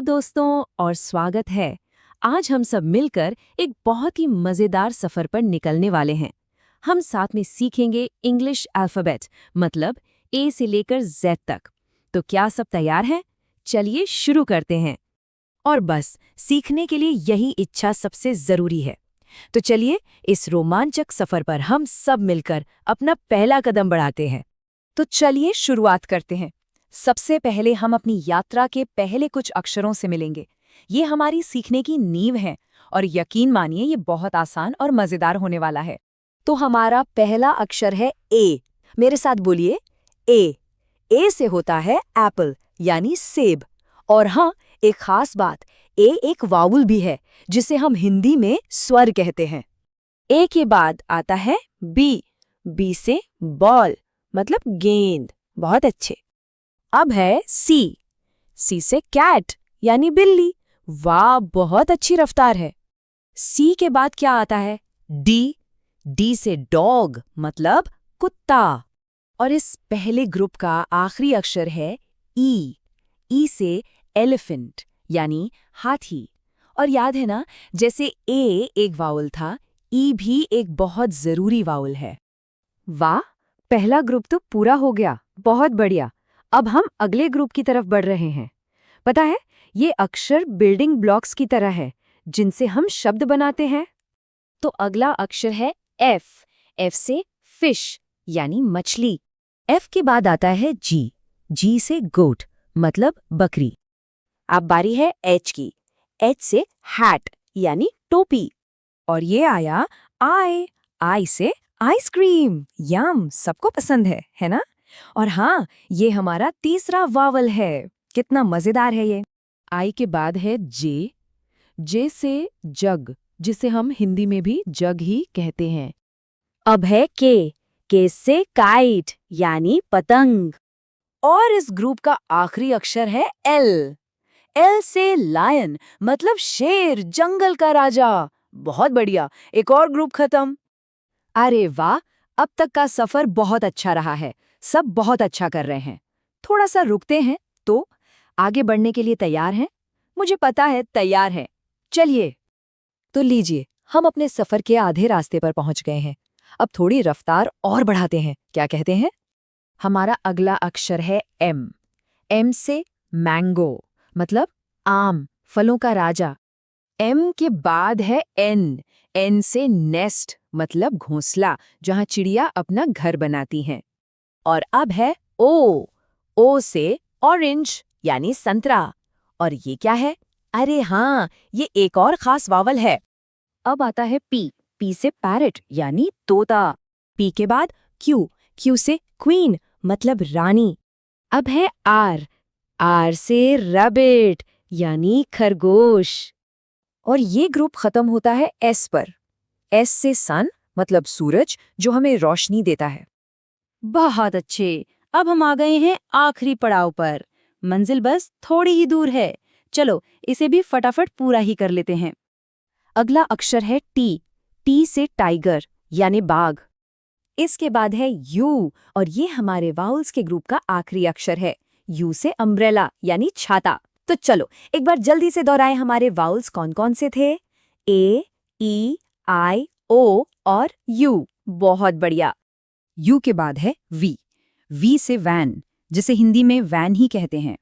दोस्तों और स्वागत है। आज हम सब मिलकर एक बहुत ही मजेदार सफर पर निकलने वाले हैं। हम साथ में सीखेंगे इंग्लिश अल्फाबेट, मतलब ए से लेकर जेड तक। तो क्या सब तैयार हैं? चलिए शुरू करते हैं। और बस सीखने के लिए यही इच्छा सबसे जरूरी है। तो चलिए इस रोमांचक सफर पर हम सब मिलकर अपना पहला कदम बढ़ाते हैं। तो चलिए शुरुआत करते हैं। सबसे पहले हम अपनी यात्रा के पहले कुछ अक्षरों से मिलेंगे। ये हमारी सीखने की नींव है और यकीन मानिए ये बहुत आसान और मजेदार होने वाला है। तो हमारा पहला अक्षर है ए। मेरे साथ बोलिए ए। ए से होता है एप्पल यानी सेब। और हाँ, एक खास बात, ए एक वावुल भी है जिसे हम हिंदी में स्वर कहते हैं। ए के बाद आता है बी। बी से बॉल, मतलब गेंद। बहुत अच्छे। अब है सी। सी से कैट यानी बिल्ली। वाह, बहुत अच्छी रफ्तार है। सी के बाद क्या आता है? डी। डी से डॉग, मतलब कुत्ता। और इस पहले ग्रुप का आखिरी अक्षर है ई। ई से एलिफेंट यानी हाथी। और याद है ना, जैसे ए एक वाउल था, ई भी एक बहुत जरूरी वाउल है। वाह, पहला ग्रुप तो पूरा हो गया। बहुत बढ़िया। अब हम अगले ग्रुप की तरफ बढ़ रहे हैं। पता है, ये अक्षर बिल्डिंग ब्लॉक्स की तरह है जिनसे हम शब्द बनाते हैं। तो अगला अक्षर है एफ। एफ से फिश यानी मछली। एफ के बाद आता है जी। जी से गोट, मतलब बकरी। अब बारी है एच की। एच से हैट यानी टोपी। और ये आया आई। आई से आइसक्रीम। यम, सबको पसंद है ना? और हाँ, ये हमारा तीसरा वावल है। कितना मजेदार है ये। आई के बाद है जे। जे से जग, जिसे हम हिंदी में भी जग ही कहते हैं। अब है के। के से काइट यानी पतंग। और इस ग्रुप का आखिरी अक्षर है एल। एल से लायन, मतलब शेर, जंगल का राजा। बहुत बढ़िया, एक और ग्रुप खत्म। अरे वाह, अब तक का सफर बहुत अच्छा रहा है। सब बहुत अच्छा कर रहे हैं। थोड़ा सा रुकते हैं तो आगे बढ़ने के लिए तैयार हैं? मुझे पता है तैयार है। चलिए। तो लीजिए, हम अपने सफर के आधे रास्ते पर पहुंच गए हैं। अब थोड़ी रफ्तार और बढ़ाते हैं, क्या कहते हैं? हमारा अगला अक्षर है एम। एम से मैंगो, मतलब आम, फलों का राजा। एम के बाद है एन। एन से नेस्ट, मतलब घोंसला, जहां चिड़िया अपना घर बनाती हैं। और अब है ओ। ओ से ऑरेंज यानी संतरा। और ये क्या है? अरे हाँ, ये एक और खास वावल है। अब आता है पी। पी से पैरट यानी तोता। पी के बाद क्यू। क्यू से क्वीन, मतलब रानी। अब है आर। आर से रैबिट यानी खरगोश। और ये ग्रुप खत्म होता है एस पर। एस से सन, मतलब सूरज, जो हमें रोशनी देता है। बहुत अच्छे। अब हम आ गए हैं आखिरी पड़ाव पर। मंजिल बस थोड़ी ही दूर है। चलो इसे भी फटाफट पूरा ही कर लेते हैं। अगला अक्षर है टी। टी से टाइगर यानी बाघ। इसके बाद है यू, और ये हमारे वाउल्स के ग्रुप का आखिरी अक्षर है। यू से अम्ब्रेला यानी छाता। तो चलो एक बार जल्दी से दोहराएं, हमारे वाउल्स कौन कौन से थे? ए, ई, आई, ओ और यू। बहुत बढ़िया। यू के बाद है वी। वी से वैन, जिसे हिंदी में वैन ही कहते हैं।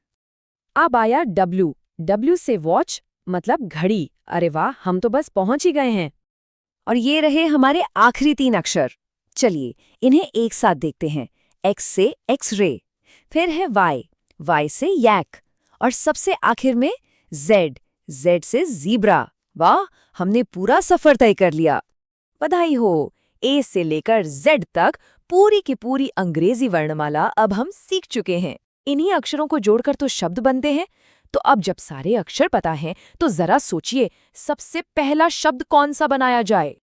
अब आया डब्ल्यू। डब्ल्यू से वॉच, मतलब घड़ी। अरे वाह, हम तो बस पहुंच ही गए हैं। और ये रहे हमारे आखिरी 3 अक्षर। चलिए इन्हें एक साथ देखते हैं। एक्स से एक्स-रे, फिर है वाई। वाई से यैक, और सबसे आखिर में जेड। जेड से ज़ीब्रा। वाह, हमने पूरा सफर तय कर लिया। बधाई हो, ए से लेकर जेड तक पूरी की पूरी अंग्रेजी वर्णमाला अब हम सीख चुके हैं। इन्हीं अक्षरों को जोड़कर तो शब्द बनते हैं। तो अब जब सारे अक्षर पता हैं, तो जरा सोचिए, सबसे पहला शब्द कौन सा बनाया जाए?